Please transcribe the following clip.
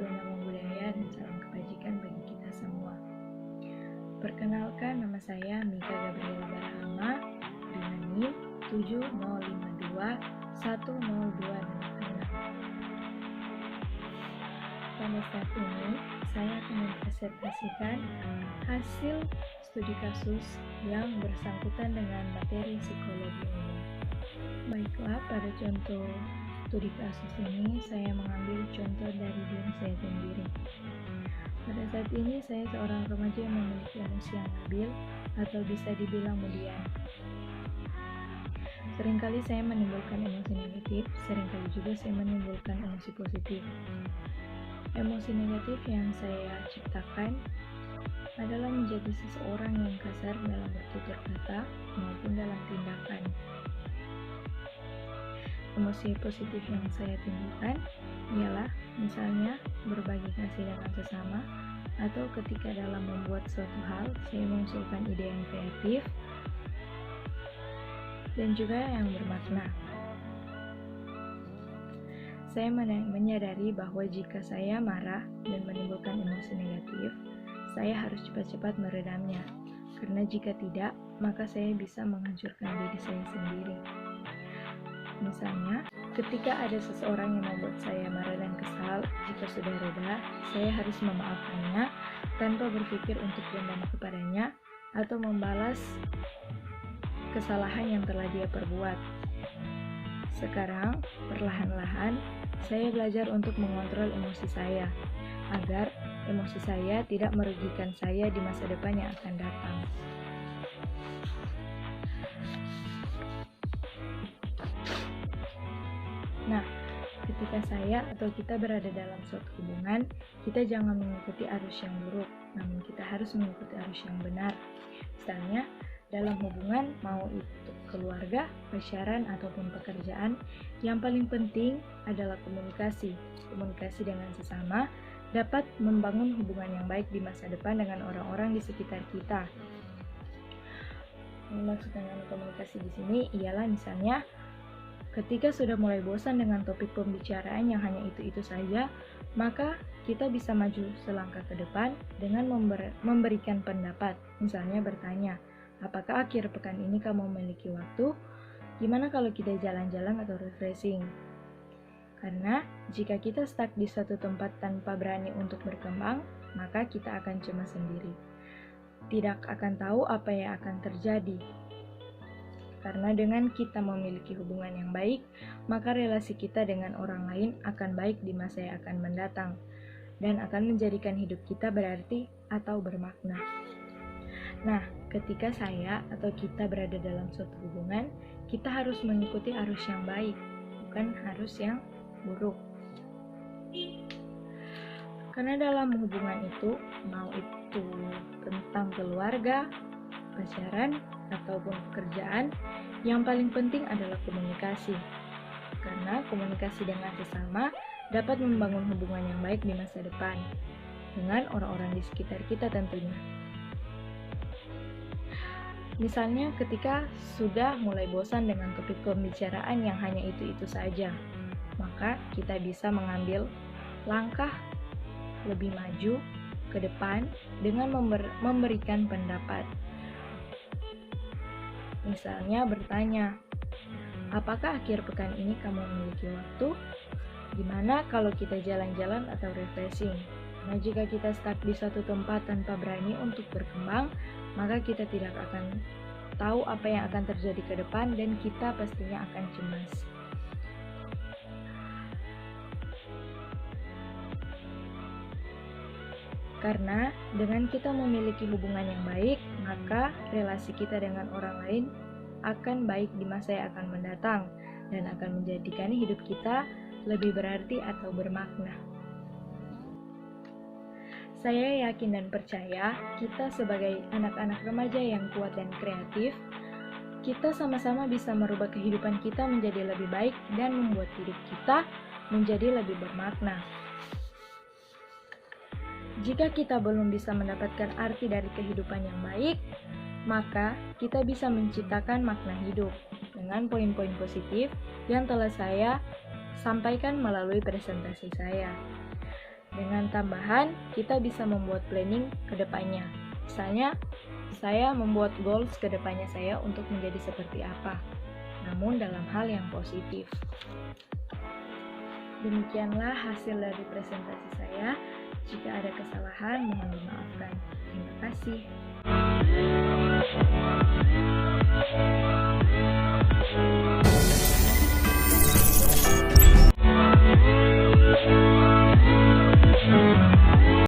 namo budaya dan salam kebajikan bagi kita semua. Perkenalkan, nama saya Mika Gabriela Barahama dengan NIM 70521028. Pada saat ini, saya akan mempresentasikan hasil studi kasus yang bersangkutan dengan materi psikologi umum. Baiklah, pada contoh studi kasus ini, saya mengambil contoh dari diri saya sendiri. Pada saat ini, saya seorang remaja yang memiliki emosi yang labil atau bisa dibilang mudian. Seringkali saya menimbulkan emosi negatif, seringkali juga saya menimbulkan emosi positif. Emosi negatif yang saya ciptakan adalah menjadi seseorang yang kasar dalam bertutur kata maupun dalam tindakan. Emosi positif yang saya timbulkan ialah misalnya berbagi kasih dengan sesama, atau ketika dalam membuat suatu hal saya mengusulkan ide yang kreatif dan juga yang bermakna. Saya menyadari bahwa jika saya marah dan menimbulkan emosi negatif, saya harus cepat-cepat meredamnya, karena jika tidak, maka saya bisa menghancurkan diri saya sendiri. Misalnya, ketika ada seseorang yang membuat saya marah dan kesal, jika sudah reda, saya harus memaafkannya tanpa berpikir untuk dendam kepadanya atau membalas kesalahan yang telah dia perbuat. Sekarang, perlahan-lahan, saya belajar untuk mengontrol emosi saya, agar emosi saya tidak merugikan saya di masa depan yang akan datang. Nah, ketika saya atau kita berada dalam suatu hubungan, kita jangan mengikuti arus yang buruk, namun kita harus mengikuti arus yang benar. Misalnya, dalam hubungan, mau itu keluarga, pacaran, ataupun pekerjaan, yang paling penting adalah komunikasi. Komunikasi dengan sesama dapat membangun hubungan yang baik di masa depan dengan orang-orang di sekitar kita. Maksud dengan komunikasi di sini ialah misalnya ketika sudah mulai bosan dengan topik pembicaraan yang hanya itu-itu saja, maka kita bisa maju selangkah ke depan dengan memberikan pendapat. Misalnya bertanya, apakah akhir pekan ini kamu memiliki waktu? Gimana kalau kita jalan-jalan atau refreshing? Karena jika kita stuck di satu tempat tanpa berani untuk berkembang, maka kita akan cemas sendiri. Tidak akan tahu apa yang akan terjadi. Karena dengan kita memiliki hubungan yang baik, maka relasi kita dengan orang lain akan baik di masa yang akan mendatang, dan akan menjadikan hidup kita berarti atau bermakna. Nah, ketika saya atau kita berada dalam suatu hubungan, kita harus mengikuti arus yang baik, bukan arus yang buruk. Karena dalam hubungan itu, mau itu tentang keluarga, pacaran, ataupun pekerjaan, yang paling penting adalah komunikasi. Karena komunikasi dengan sesama dapat membangun hubungan yang baik di masa depan, dengan orang-orang di sekitar kita tentunya. Misalnya ketika sudah mulai bosan dengan topik pembicaraan yang hanya itu-itu saja, maka kita bisa mengambil langkah lebih maju ke depan dengan memberikan pendapat. Misalnya bertanya, apakah akhir pekan ini kamu memiliki waktu? Gimana kalau kita jalan-jalan atau refreshing? Nah, jika kita stuck di suatu tempat tanpa berani untuk berkembang, maka kita tidak akan tahu apa yang akan terjadi ke depan dan kita pastinya akan cemas. Karena dengan kita memiliki hubungan yang baik, maka relasi kita dengan orang lain akan baik di masa yang akan mendatang dan akan menjadikan hidup kita lebih berarti atau bermakna. Saya yakin dan percaya kita sebagai anak-anak remaja yang kuat dan kreatif, kita sama-sama bisa merubah kehidupan kita menjadi lebih baik dan membuat hidup kita menjadi lebih bermakna. Jika kita belum bisa mendapatkan arti dari kehidupan yang baik, maka kita bisa menciptakan makna hidup dengan poin-poin positif yang telah saya sampaikan melalui presentasi saya. Dengan Dengan tambahan, kita bisa membuat planning ke depannya. Misalnya, saya membuat goals ke depannya saya untuk menjadi seperti apa, namun dalam hal yang positif. Demikianlah hasil dari presentasi saya. Jika ada kesalahan, mohon dimaafkan. Terima kasih.